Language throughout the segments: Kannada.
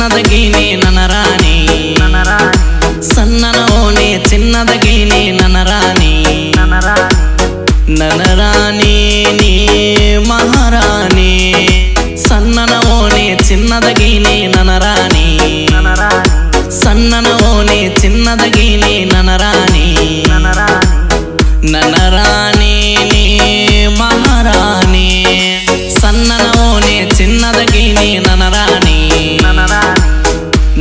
ಚಿನ್ನದ ಗೀನಿ ನನ್ನ ರಾಣಿ ಸಣ್ಣನ ಓಣಿ ಚಿನ್ನದ ಗೀನಿ ನನ್ನ ರಾಣಿ ನನ್ನ ರಾಣಿ ನೀ ಮಹಾರಾಣಿ ಸಣ್ಣನ ಓಣಿ ಚಿನ್ನದ ಗೀನಿ ನನ್ನ ರಾಣಿ ಸಣ್ಣನ ಓಣಿ ಚಿನ್ನದ ಗೀನಿ ನನ್ನ ರಾಣಿ ನನ್ನ ರಾಣಿ ನೀ ಮಹಾರಾಣಿ ಸಣ್ಣನ ಓಣಿ ಚಿನ್ನದ ಗೀನಿ ನನ್ನ ರಾಣಿ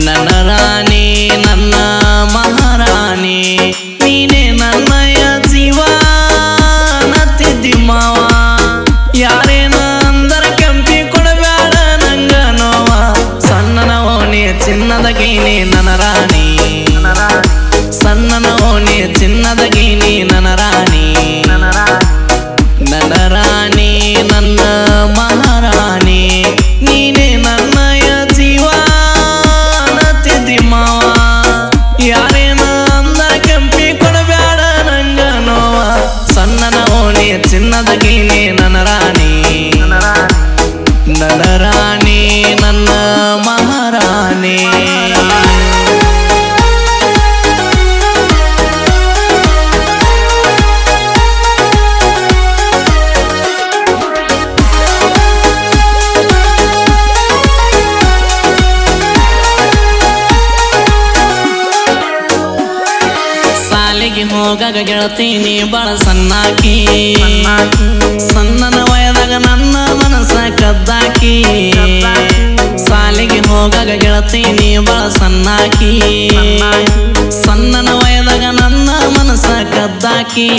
ನನ್ನ ರಾಣಿ ನನ್ನ ಮಹಾರಾಣಿ ನೀನೇ ನನ್ನಯ ಜೀವ ನತ್ತಿದ್ದಿ ಮಾವ ಯಾರೇನ ಅಂದರ ಕೆಂಪಿ ಕೊಡಬೇಡ ನಂಗ ನೋವ ಸಣ್ಣನ ಓಣಿ ಚಿನ್ನದ ಗೀನಿ ನನ್ನ ರಾಣಿ ಸಣ್ಣನ ಓಣಿ ಚಿನ್ನದ ಗೀನಿ ನನ್ನ ರಾಣಿ ನನ್ನ ರಾಣಿ ನನ್ನ ಮಹಾರಾಣಿ ನೀನೇ ನನ್ನಯ ಜೀವ ನತ್ತಿದ್ದಿ ಮಾವ ಯಾರೇನ ಅಂದರ ಕೆಂಪಿ ಕೊಡಬೇಡ ನಂಗ ನೋವ ಸಣ್ಣನ ಓಣಿ ಚಿನ್ನದ ಗೀನಿ ನನ್ನ ರಾಣಿ ನನ್ನ ರಾಣಿ ನನ್ನ ಮಹಾರಾಣಿ ಸಾಲಿಗೆ ಹೋಗಾಗ ಗೆಳತೀನಿ ಬಾಳ ಸಣ್ಣಾಕಿ ಸಣ್ಣನ ವಯದಾಗ ನನ್ನ ಮನಸ್ಸ ಕದ್ದಾಕಿ ಸಾಲಿಗೆ ಹೋಗಾಗ ಗೆಳತೀನಿ ಬಾಳ ಸಣ್ಣಾಕಿ ಸಣ್ಣನ ವಯದಾಗ ನನ್ನ ಮನಸ್ಸ ಕದ್ದಾಕಿ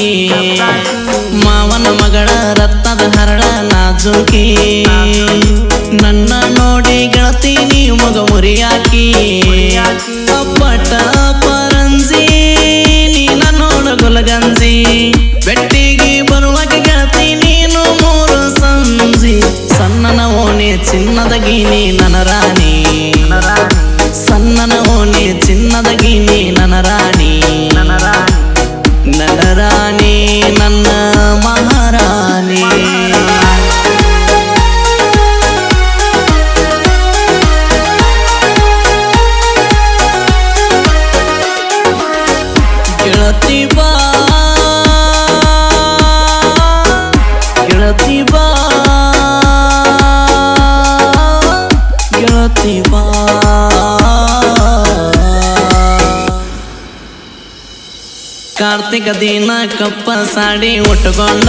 ಮಾವನ ಮಗಳ ರತ್ನದ ಹರಳ ನಾಜುಕಿ ನನ್ನ ನೋಡಿ ಗೆಳತೀನಿ ಮಗ ಮುರಿಯಾಕಿ ಅಪ್ಪಟ ಪರಂಜಿ ನೀನ ನೋಡ ಗುಲಗಂಜಿ ಬೆಟ್ಟಿಗೆ ಬರುವಾಗ ಗೆಳತಿ ನೀನು ಮೂರು ಸಂಜಿ ಸಣ್ಣನ ಓಣಿ ಚಿನ್ನದ ಗೀನಿ ನನ್ನ ರಾಣಿ ಸಣ್ಣನ ಓಣಿ ಚಿನ್ನದ ಗೀನಿ ನನ್ನ ರಾಣಿ ನನ್ನ ರಾಣಿ ನನ್ನ ಮಹಾರಾಣಿ ಗೆಳತಿ ಬಾ ಗೆಳತಿ ಬಾ ಗೆಳತಿ ಬಾ ಕಾರ್ತಿಕ ದಿನ ಕಪ್ಪ ಸಾಡಿ ಉಟ್ಟುಕೊಂಡ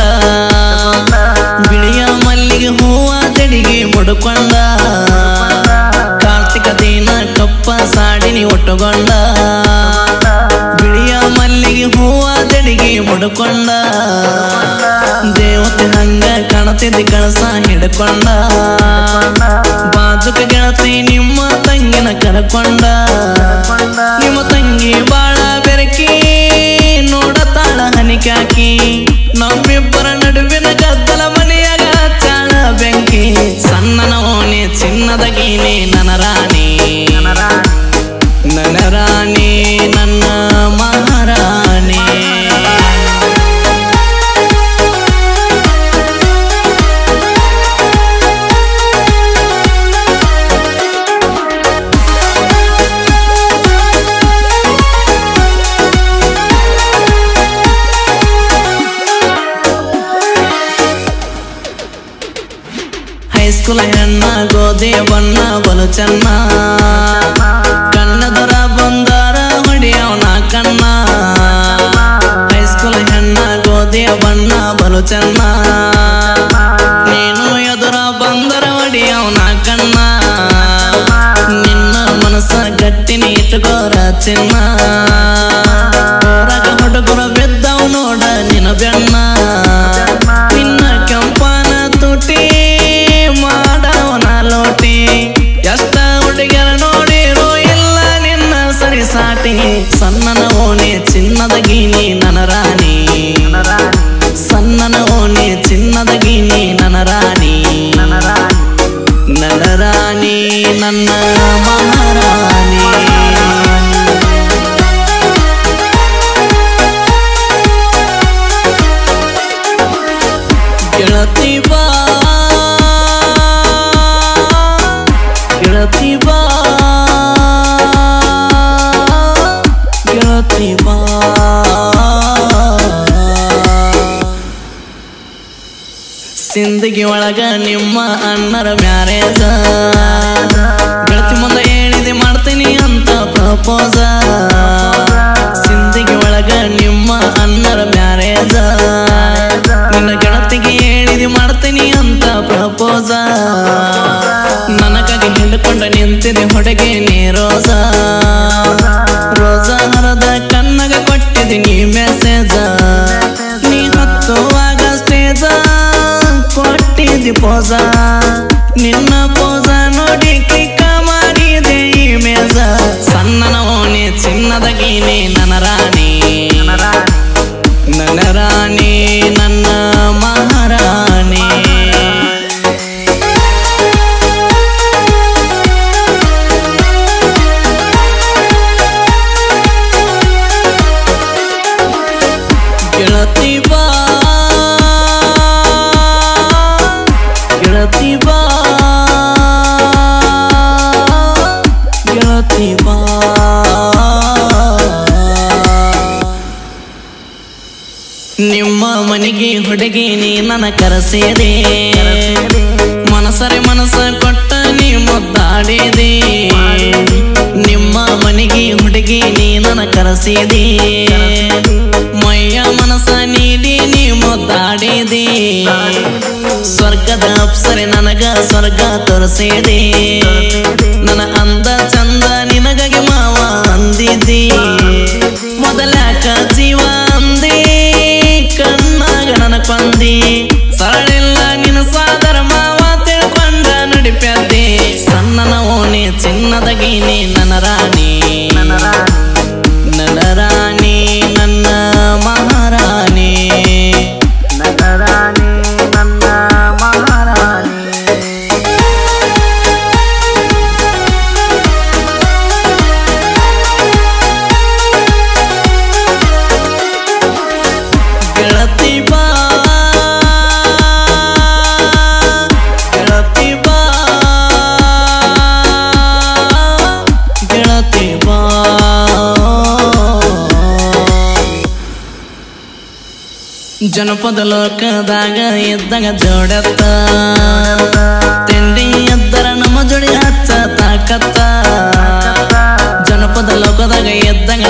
ಬಿಳಿಯ ಮಲ್ಲಿಗೆ ಹೂವ ಜಡಿಗೆ ಮುಡುಕೊಂಡ ಕಾರ್ತಿಕ ದಿನ ಕಪ್ಪ ಸಾಡಿನಿ ಉಟ್ಟುಕೊಂಡ ಬಿಳಿಯ ಮಲ್ಲಿಗೆ ಹೂವ ಜಡಿಗೆ ಮುಡುಕೊಂಡ ದೇವತೆ ಹಂಗ ಕಾಣತಿದ್ದಿ ಕಳಸ ಹಿಡ್ಕೊಂಡ ಬಾಜುಕ ಗೆಳತಿ ನಿಮ್ಮ ತಂಗಿನ ಕರ್ಕೊಂಡ ನಿಮ್ಮ ತಂಗಿ ಬಾಳ ಬೆರಕಿ ನೋಡತಾಳ ಹನಿಕಾಕಿ ನಮ್ಮಿಬ್ಬರ ನಡುವಿನ ಗದ್ದಲ ಮನೆಯಾಗ ಚಾಳ ಬೆಂಕಿ ಸಣ್ಣನ ಓಣಿ ಚಿನ್ನದ ಗೀನಿ ನನ್ನ ರಾಣಿ ನನ್ನ ರಾಣಿ ನನ್ನ ಮಹಾರಾಣಿ ಹೈಸ್ಕೂಲ್ ಹೆಣ್ಣ ಗೋಧಿ ಬಣ್ಣ ಬಲು ಚೆನ್ನ ಕಣ್ಣದರ ಬಂದಾರ ಹೊಡಿಯವನ ಕಣ್ಣ ಹೈಸ್ಕೂಲ್ ಹೆಣ್ಣ ಗೋಧಿ ಬಣ್ಣ ಬಲು ಚೆನ್ನ ನೀನು ಎದುರ ಬಂದರ ಹೊಡಿಯವನ ಕಣ್ಣ ನಿನ್ನ ಮನಸ್ಸ ಗಟ್ಟಿನಿ ಇಟ್ಟುಕೋರ ಚಿನ್ನ ಹೊರಗ ಹುಡುಗರು ಬಿದ್ದವು ನೋಡ ನಿನ್ನ ಬೆಣ್ಣ ನಿನ್ನ ಕೆಂಪನ ತುಟಿ ಮಾಡವನ ಲೋಟಿ ಎಷ್ಟ ಹುಡುಗಿಯರ ನೋಡಿರೋ ಇಲ್ಲ ನಿನ್ನ ಸರಿಸಾಟಿ ಸಣ್ಣನ ಓಣಿ ಚಿನ್ನದ ಗೀನಿ ನನ್ನ ರಾಣಿ ಸಣ್ಣನ ಓಣಿ ಸಿಂದಗಿ ಒಳಗ ನಿಮ್ಮ ಅಣ್ಣರ ಮ್ಯಾರೇಜ ಗೆಳತಿ ಮುಂದೆ ಹೇಳಿದೆ ಮಾಡ್ತೀನಿ ಅಂತ ಪ್ರಪೋಸ ಸಿಂದಗಿ ಒಳಗ ನಿಮ್ಮ ಅಣ್ಣರ ಮ್ಯಾರೇಜ ನಿನ್ನ ಗೆಳತಿಗೆ ಹೇಳಿದೆ ಮಾಡ್ತೀನಿ ಅಂತ ಪ್ರಪೋಸ ನನಗಾಗಿ ಹಿಡ್ಕೊಂಡ ನಿಂತಿದೆ ಹೊಡೆಗೆ ನೀ ರೋಜ ರೋಜ ಹರದ ಕಣ್ಣಗ ಕೊಟ್ಟಿದ್ದೀನಿ ಮೆಸೇಜ ನೀ ಹತ್ತುವಾಗ ಸ್ಟೇಜ ಕೊಟ್ಟಿದ್ದಿ ಪೋಸ ನಿನ್ನ ಪೋಸ ನೋಡಿ ಕ್ಲಿಕ್ಕ ಮಾಡಿದೆ ಈ ಮೇಜ ಸಣ್ಣನ ಓಣಿ ಚಿನ್ನದ ಗೀನಿ ನನ್ನ ರಾಣಿ ನನ್ನ ರಾಣಿ ನನ್ನ ಮಹಾರಾಣಿ ಗೆಳತಿ ಬಾ ಗೆಳತಿ ಬಾ ಗೆಳತಿ ಬಾ ನಿಮ್ಮ ಮನೆಗೆ ಹುಡುಗಿ ನೀ ನನ್ನ ಕರೆಸಿದೆ ಮನಸರೆ ಮನಸ ಕೊಟ್ಟ ನೀ ಮುದ್ದಾಡಿದೆ ನಿಮ್ಮ ಮನೆಗೆ ಹುಡುಗಿ ನೀ ನನ್ನ ಕರೆಸಿದೆ ಮೈಯ ಮನಸ ನೀಡಿ ನೀ ಮುದ್ದಾಡಿದೆ ಸ್ವರ್ಗದ ಅಪ್ಸರೆ ನನಗ ಸ್ವರ್ಗ ತೋರಿಸಿದೆ ನನ್ನ ಅಂದ ಚಂದ ನಿನಗಾಗಿ ಮಾವ ಅಂದಿದ್ದಿ ಮೊದಲಾಕ ಜೀವ ಅಂದಿ ಕಣ್ಣಾಗ ನನ್ನ ಕೊಂದಿ ಸರಳಿಲ್ಲ ನಿನ್ನ ಸಾದರ ಮಾವ ತಿಳ್ಕೊಂಡ ನಡಿಪ್ಯಾದೆ ಸಣ್ಣನ ಓಣಿ ಚಿನ್ನದ ಗೀನಿ ನನ್ನ ರಾಣಿ ನನ್ನ ರಾಣಿ ನನ್ನ ಮಹಾರಾಣಿ ನನ್ನ ರಾಣಿ ನನ್ನ ಮಹಾರಾಣಿ ಗೆಳತಿ ಬಾ ಗೆಳತಿ ಬಾ ಗೆಳತಿ ಬಾ ಜನಪದ ಲೋಕದಾಗ ಇದ್ದಾಗ ಜೋಡತ್ತ ತಿಂಡಿ ಎದ್ದರ ನಮ್ಮ ಜೋಡಿ ಹಚ್ಚ ತಾಕತ್ತ ಜನಪದ ಲೋಕದಾಗ ಇದ್ದಂಗ